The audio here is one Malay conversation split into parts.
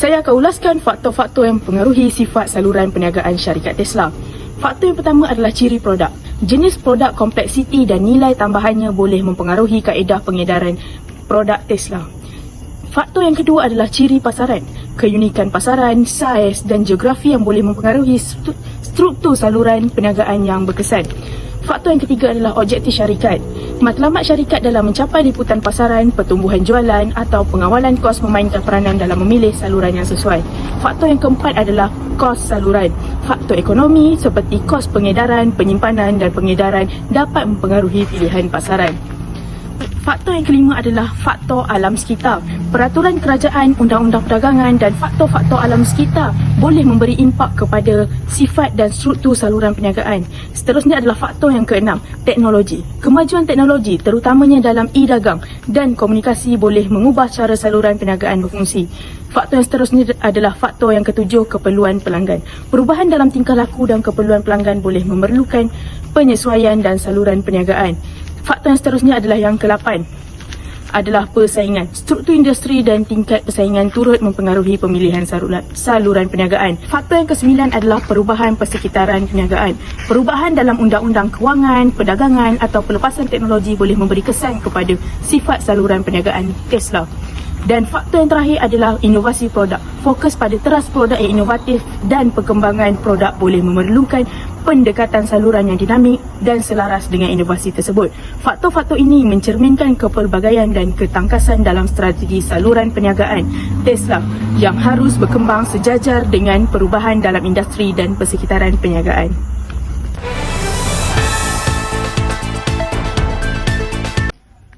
Saya akan ulaskan faktor-faktor yang mempengaruhi sifat saluran perniagaan syarikat Tesla. Faktor yang pertama adalah ciri produk. Jenis produk, kompleksiti dan nilai tambahannya boleh mempengaruhi kaedah pengedaran produk Tesla. Faktor yang kedua adalah ciri pasaran. Keunikan pasaran, saiz dan geografi yang boleh mempengaruhi struktur saluran perniagaan yang berkesan. Faktor yang ketiga adalah objektif syarikat. Matlamat syarikat dalam mencapai liputan pasaran, pertumbuhan jualan atau pengawalan kos memainkan peranan dalam memilih saluran yang sesuai. Faktor yang keempat adalah kos saluran. Faktor ekonomi seperti kos pengedaran, penyimpanan dan pengedaran dapat mempengaruhi pilihan pasaran. Faktor yang kelima adalah faktor alam sekitar. Peraturan kerajaan, undang-undang perdagangan dan faktor-faktor alam sekitar boleh memberi impak kepada sifat dan struktur saluran perniagaan. Seterusnya adalah faktor yang keenam, teknologi. Kemajuan teknologi terutamanya dalam e-dagang dan komunikasi boleh mengubah cara saluran perniagaan berfungsi. Faktor yang seterusnya adalah faktor yang ketujuh, keperluan pelanggan. Perubahan dalam tingkah laku dan keperluan pelanggan boleh memerlukan penyesuaian dan saluran perniagaan. Faktor yang seterusnya adalah yang ke-8 adalah persaingan. Struktur industri dan tingkat persaingan turut mempengaruhi pemilihan saluran perniagaan. Faktor yang ke-9 adalah perubahan persekitaran perniagaan. Perubahan dalam undang-undang kewangan, perdagangan atau pelepasan teknologi boleh memberi kesan kepada sifat saluran perniagaan Tesla. Dan faktor yang terakhir adalah inovasi produk. Fokus pada teras produk yang inovatif dan perkembangan produk boleh memerlukan pendekatan saluran yang dinamik dan selaras dengan inovasi tersebut. Faktor-faktor ini mencerminkan kepelbagaian dan ketangkasan dalam strategi saluran perniagaan Tesla yang harus berkembang sejajar dengan perubahan dalam industri dan persekitaran perniagaan.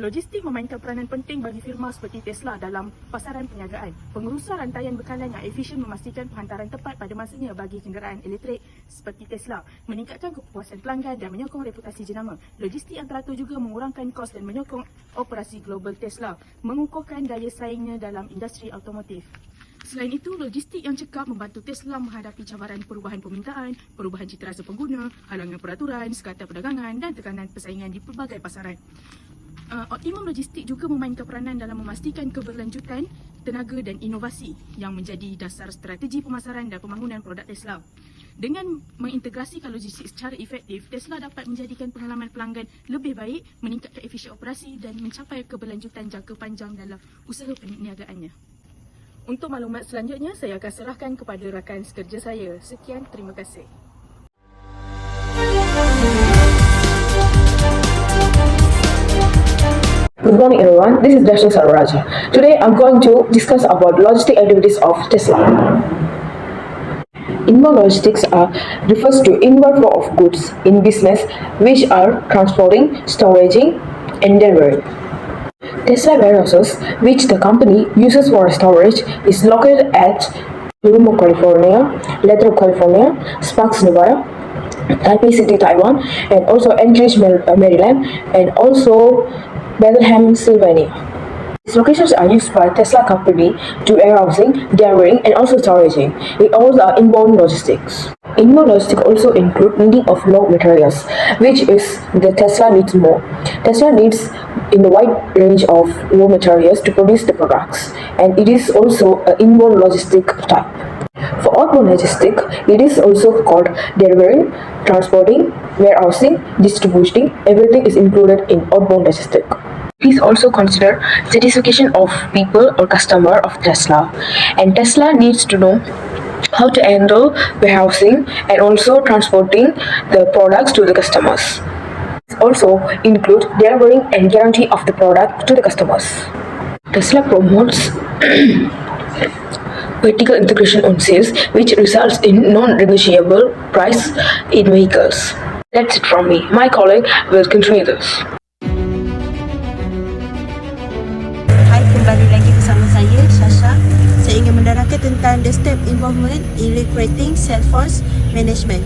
Logistik memainkan peranan penting bagi firma seperti Tesla dalam pasaran perniagaan. Pengurusan rantaian bekalan yang efisien memastikan penghantaran tepat pada masanya bagi kenderaan elektrik seperti Tesla, meningkatkan kepuasan pelanggan dan menyokong reputasi jenama. Logistik yang teratur juga mengurangkan kos dan menyokong operasi global Tesla, mengukuhkan daya saingnya dalam industri automotif. Selain itu, logistik yang cekap membantu Tesla menghadapi cabaran perubahan permintaan, perubahan cita rasa pengguna, halangan peraturan, sekatan perdagangan dan tekanan persaingan di pelbagai pasaran. Optimum logistik juga memainkan peranan dalam memastikan keberlanjutan tenaga dan inovasi yang menjadi dasar strategi pemasaran dan pembangunan produk Tesla. Dengan mengintegrasikan logistik secara efektif, Tesla dapat menjadikan pengalaman pelanggan lebih baik, meningkatkan efisien operasi dan mencapai keberlanjutan jangka panjang dalam usaha perniagaannya. Untuk maklumat selanjutnya, saya akan serahkan kepada rakan sekerja saya. Sekian, terima kasih. Good morning everyone, this is Dashni Sarvaraja. Today I'm going to discuss about logistic activities of Tesla. Inbound logistics refers to inward flow of goods in business which are transporting, storaging and delivering. Tesla warehouses, which the company uses for storage, is located at Yuma, California, Lathrop, California, Sparks, Nevada, Taipei City, Taiwan, and also Anchorage, Maryland, and also Bethlehem, Pennsylvania. These locations are used by Tesla company to warehousing, delivering, and also storaging. It all are inbound logistics. Inbound logistics also include needing of raw materials, which is the Tesla needs more. Tesla needs in the wide range of raw materials to produce the products, and it is also an inbound logistic type. For outbound logistics, it is also called delivering, transporting, warehousing, distributing. Everything is included in outbound logistics. Please also consider satisfaction of people or customer of Tesla. And Tesla needs to know how to handle warehousing and also transporting the products to the customers. Also include delivering and guarantee of the product to the customers. Tesla promotes vertical integration on sales, which results in non-negotiable price in vehicles. That's it from me. My colleague will continue this. Kembali lagi bersama saya, Shasha. Saya ingin menerangkan tentang the step involvement in recreating Salesforce management.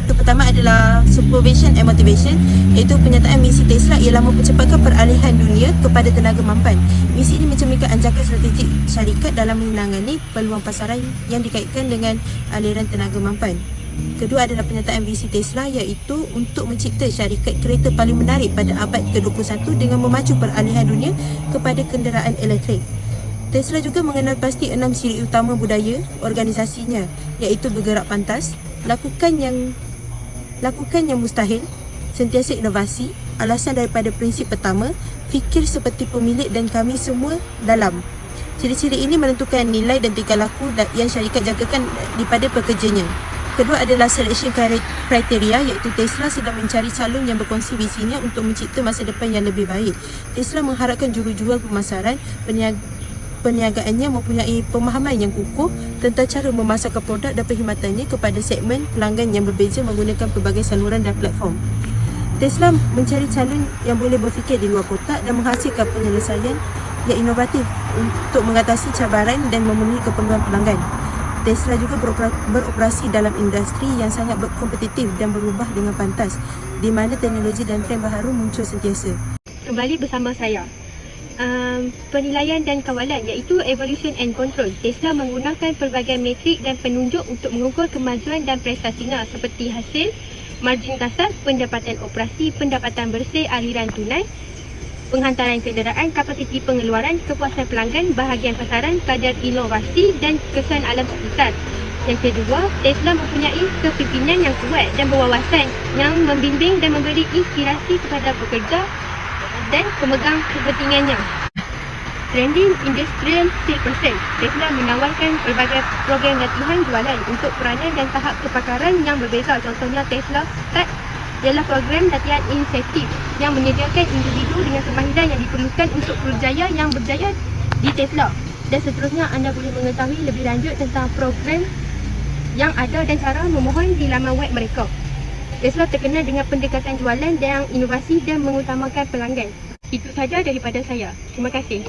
Itu pertama adalah supervision and motivation, iaitu penyataan misi Tesla ialah mempercepatkan peralihan dunia kepada tenaga mampan. Misi ini mencerminkan anjakan strategik syarikat dalam menangani peluang pasaran yang dikaitkan dengan aliran tenaga mampan. Kedua adalah penyataan visi Tesla, iaitu untuk mencipta syarikat kereta paling menarik pada abad ke-21 dengan memacu peralihan dunia kepada kenderaan elektrik. Tesla juga mengenal pasti 6 ciri utama budaya organisasinya, iaitu bergerak pantas, lakukan yang mustahil, sentiasa inovasi, alasan daripada prinsip pertama, fikir seperti pemilik dan kami semua dalam. Ciri-ciri ini menentukan nilai dan tingkah laku yang syarikat jagakan daripada pekerjanya. Kedua adalah selection kriteria, iaitu Tesla sedang mencari calon yang berkongsi visinya untuk mencipta masa depan yang lebih baik. Tesla mengharapkan jurujual pemasaran, perniagaannya mempunyai pemahaman yang kukuh tentang cara memasarkan produk dan perkhidmatannya kepada segmen pelanggan yang berbeza menggunakan pelbagai saluran dan platform. Tesla mencari calon yang boleh berfikir di luar kotak dan menghasilkan penyelesaian yang inovatif untuk mengatasi cabaran dan memenuhi keperluan pelanggan. Tesla juga beroperasi dalam industri yang sangat kompetitif dan berubah dengan pantas, di mana teknologi dan trend baharu muncul sentiasa. Kembali bersama saya. Penilaian dan kawalan, iaitu evaluation and control. Tesla menggunakan pelbagai metrik dan penunjuk untuk mengukur kemajuan dan prestasinya seperti hasil, margin kasar, pendapatan operasi, pendapatan bersih, aliran tunai, penghantaran kenderaan, kapasiti pengeluaran, kepuasan pelanggan, bahagian pasaran, kadar inovasi dan kesan alam sekitar. Yang kedua, Tesla mempunyai kepimpinan yang kuat dan berwawasan yang membimbing dan memberi inspirasi kepada pekerja dan pemegang kepentingannya. Trending Industrial Salesperson. Tesla menawarkan pelbagai program latihan jualan untuk peranan dan tahap kepakaran yang berbeza. Contohnya Tesla Start ialah program latihan insentif yang menyediakan individu dengan kemahiran yang diperlukan untuk kerjaya yang berjaya di Tesla. Dan seterusnya, anda boleh mengetahui lebih lanjut tentang program yang ada dan cara memohon di laman web mereka. Tesla terkenal dengan pendekatan jualan yang inovasi dan mengutamakan pelanggan. Itu saja daripada saya. Terima kasih.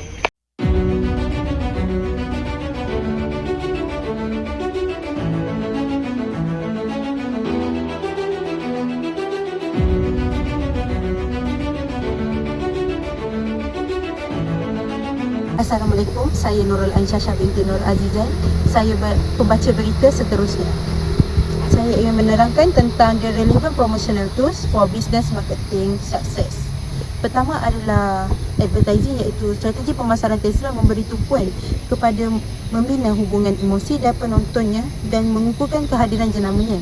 Assalamualaikum, saya Nurul Ansyasha binti Nur Azizan. Saya pembaca berita seterusnya. Saya ingin menerangkan tentang the relevant promotional tools for business marketing success. Pertama adalah advertising, iaitu strategi pemasaran Tesla memberi tumpuan kepada membina hubungan emosi dan penontonnya dan mengukuhkan kehadiran jenamanya.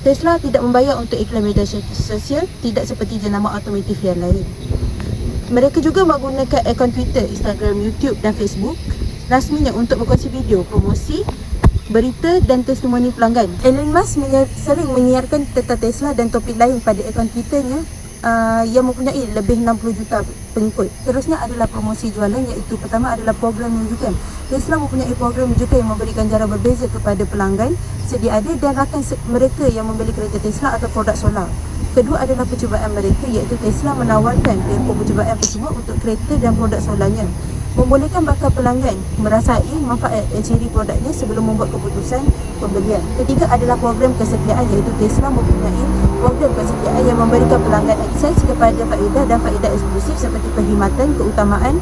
Tesla tidak membayar untuk iklan media sosial, tidak seperti jenama otomotif yang lain. Mereka juga menggunakan akaun Twitter, Instagram, YouTube dan Facebook rasminya untuk berkongsi video, promosi, berita dan testimoni pelanggan. Elon Musk sering menyiarkan tentang Tesla dan topik lain pada akaun Twitternya yang mempunyai lebih 60 juta pengikut. Terusnya adalah promosi jualan, iaitu pertama adalah program rujukan. Tesla mempunyai program rujukan yang memberikan jarak berbeza kepada pelanggan sedia ada dan rakan mereka yang membeli kereta Tesla atau produk solar. Kedua adalah percubaan mereka, iaitu Tesla menawarkan tempoh percubaan percuma untuk kereta dan produk solarnya, membolehkan bakal pelanggan merasai manfaat dan ciri produknya sebelum membuat keputusan pembelian. Ketiga adalah program kesetiaan, iaitu Tesla mempunyai program kesetiaan yang memberikan pelanggan akses kepada faedah dan faedah eksklusif seperti perkhidmatan, keutamaan,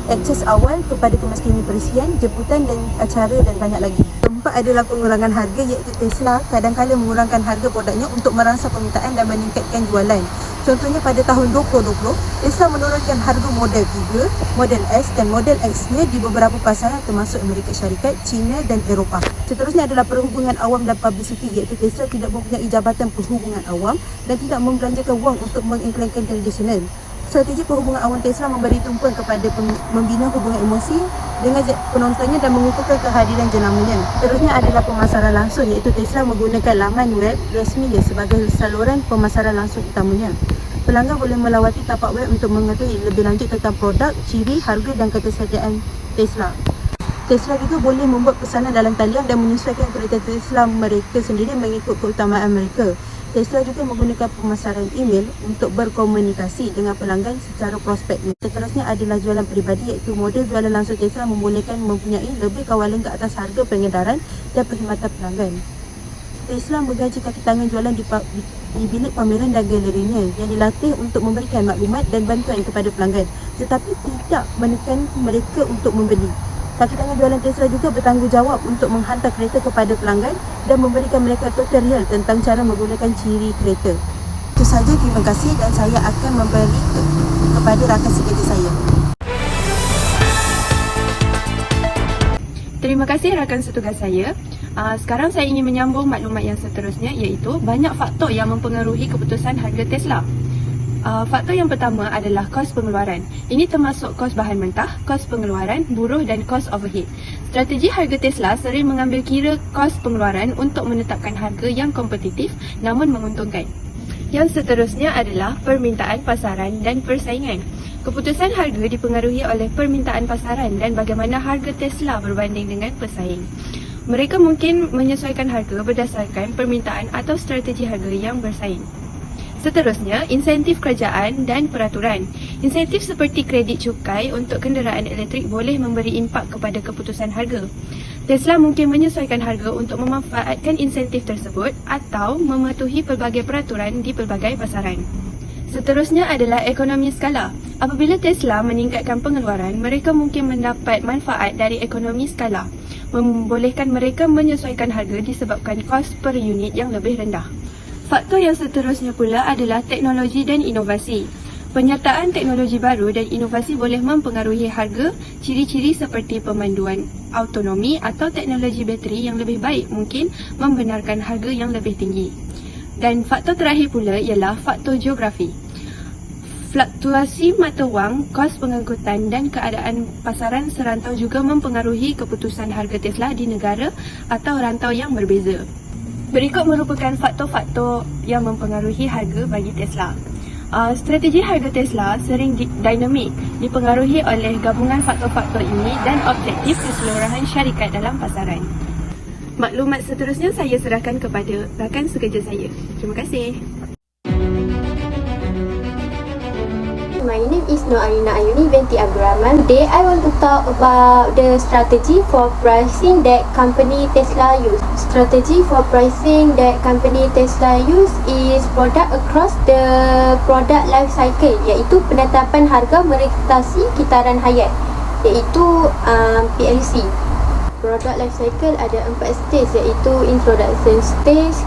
akses awal kepada kemiskinan perisian, jemputan dan acara dan banyak lagi. Keempat adalah pengurangan harga, iaitu Tesla kadang-kadang mengurangkan harga produknya untuk merangsang permintaan dan meningkatkan jualan. Contohnya pada tahun 2020, Tesla menurunkan harga Model 3, Model S dan Model X-nya di beberapa pasaran termasuk Amerika Syarikat, China dan Eropah. Seterusnya adalah perhubungan awam dan publicity, iaitu Tesla tidak mempunyai jabatan perhubungan awam dan tidak membelanjakan wang untuk mengiklankan tradisional. Strategi perhubungan awam Tesla memberi tumpuan kepada membina hubungan emosi dengan penontonnya dan mengukuhkan kehadiran jenamanya. Terusnya adalah pemasaran langsung, iaitu Tesla menggunakan laman web resminya sebagai saluran pemasaran langsung utamanya. Pelanggan boleh melawati tapak web untuk mengetahui lebih lanjut tentang produk, ciri, harga dan ketersediaan Tesla. Tesla juga boleh membuat pesanan dalam talian dan menyesuaikan kereta Tesla mereka sendiri mengikut keutamaan mereka. Tesla juga menggunakan pemasaran email untuk berkomunikasi dengan pelanggan secara prospek. Seterusnya adalah jualan peribadi, iaitu model jualan langsung Tesla membolehkan mempunyai lebih kawalan ke atas harga pengedaran dan perkhidmatan pelanggan. Tesla menggaji kaki tangan jualan di bilik pameran dan galerinya yang dilatih untuk memberikan maklumat dan bantuan kepada pelanggan, tetapi tidak menekan mereka untuk membeli. Kaki tangan jualan Tesla juga bertanggungjawab untuk menghantar kereta kepada pelanggan dan memberikan mereka tutorial tentang cara menggunakan ciri kereta. Itu saja, terima kasih dan saya akan memberi kepada rakan sekerja saya. Terima kasih rakan setugas saya. Sekarang saya ingin menyambung maklumat yang seterusnya, iaitu banyak faktor yang mempengaruhi keputusan harga Tesla. Faktor yang pertama adalah kos pengeluaran. Ini termasuk kos bahan mentah, kos pengeluaran, buruh dan kos overhead. Strategi harga Tesla sering mengambil kira kos pengeluaran untuk menetapkan harga yang kompetitif namun menguntungkan. Yang seterusnya adalah permintaan pasaran dan persaingan. Keputusan harga dipengaruhi oleh permintaan pasaran dan bagaimana harga Tesla berbanding dengan pesaing. Mereka mungkin menyesuaikan harga berdasarkan permintaan atau strategi harga yang bersaing. Seterusnya, insentif kerajaan dan peraturan. Insentif seperti kredit cukai untuk kenderaan elektrik boleh memberi impak kepada keputusan harga. Tesla mungkin menyesuaikan harga untuk memanfaatkan insentif tersebut atau mematuhi pelbagai peraturan di pelbagai pasaran. Seterusnya adalah ekonomi skala. Apabila Tesla meningkatkan pengeluaran, mereka mungkin mendapat manfaat dari ekonomi skala, membolehkan mereka menyesuaikan harga disebabkan kos per unit yang lebih rendah. Faktor yang seterusnya pula adalah teknologi dan inovasi. Penyertaan teknologi baru dan inovasi boleh mempengaruhi harga. Ciri-ciri seperti pemanduan autonomi atau teknologi bateri yang lebih baik mungkin membenarkan harga yang lebih tinggi. Dan faktor terakhir pula ialah faktor geografi. Fluktuasi mata wang, kos pengangkutan dan keadaan pasaran serantau juga mempengaruhi keputusan harga Tesla di negara atau rantau yang berbeza. Berikut merupakan faktor-faktor yang mempengaruhi harga bagi Tesla. Strategi harga Tesla sering dinamik, dipengaruhi oleh gabungan faktor-faktor ini dan objektif keseluruhan syarikat dalam pasaran. Maklumat seterusnya saya serahkan kepada rakan sekerja saya. Terima kasih. My name is Noarina Ayuni binti Abdul Rahman. Today I want to talk about the strategy for pricing that company Tesla use. Strategy for pricing that company Tesla use is product across the product life cycle, iaitu penetapan harga merefleksi kitaran hayat, iaitu PLC. Product life cycle ada 4 stage, iaitu introduction stage,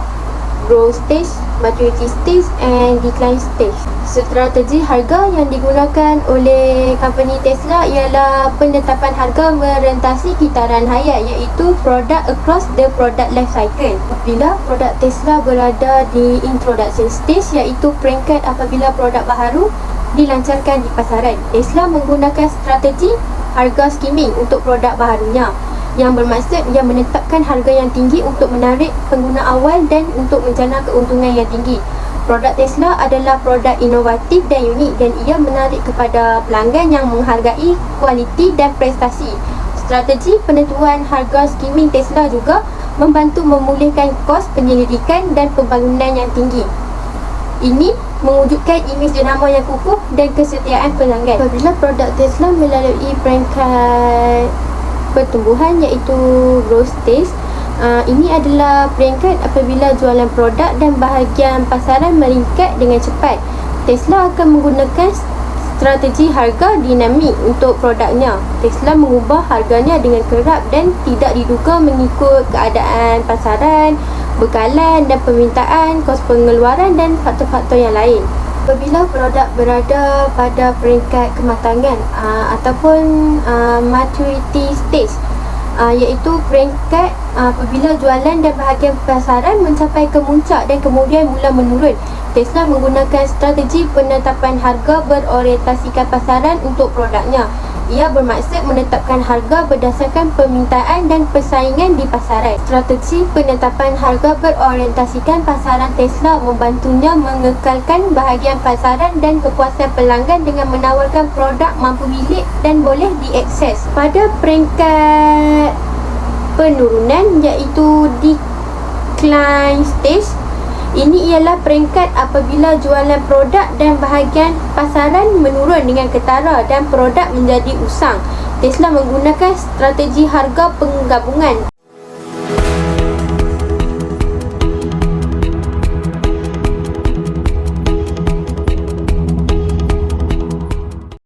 growth stage, maturity stage and decline stage. Strategi harga yang digunakan oleh company Tesla ialah penetapan harga merentasi kitaran hayat, iaitu product across the product life cycle. Bila produk Tesla berada di introduction stage, iaitu peringkat apabila produk baharu dilancarkan di pasaran, Tesla menggunakan strategi harga skimming untuk produk baharunya, yang bermaksud ia menetapkan harga yang tinggi untuk menarik pengguna awal dan untuk menjana keuntungan yang tinggi. Produk Tesla adalah produk inovatif dan unik dan ia menarik kepada pelanggan yang menghargai kualiti dan prestasi. Strategi penentuan harga skimming Tesla juga membantu memulihkan kos penyelidikan dan pembangunan yang tinggi. Ini mewujudkan imej jenama yang kukuh dan kesetiaan pelanggan. Apabila produk Tesla melalui peringkat pertumbuhan, iaitu growth stage, ini adalah peringkat apabila jualan produk dan bahagian pasaran meningkat dengan cepat. Tesla akan menggunakan strategi harga dinamik untuk produknya. Tesla mengubah harganya dengan kerap dan tidak diduga mengikut keadaan pasaran, bekalan dan permintaan, kos pengeluaran dan faktor-faktor yang lain. Apabila produk berada pada peringkat kematangan ataupun maturity stage, iaitu peringkat apabila jualan dan bahagian pasaran mencapai kemuncak dan kemudian mula menurun, Tesla menggunakan strategi penetapan harga berorientasikan pasaran untuk produknya. Ia bermaksud menetapkan harga berdasarkan permintaan dan persaingan di pasaran. Strategi penetapan harga berorientasikan pasaran Tesla membantunya mengekalkan bahagian pasaran dan kepuasan pelanggan dengan menawarkan produk mampu milik dan boleh diakses. Pada peringkat penurunan, iaitu decline stage, ini ialah peringkat apabila jualan produk dan bahagian pasaran menurun dengan ketara dan produk menjadi usang. Tesla menggunakan strategi harga penggabungan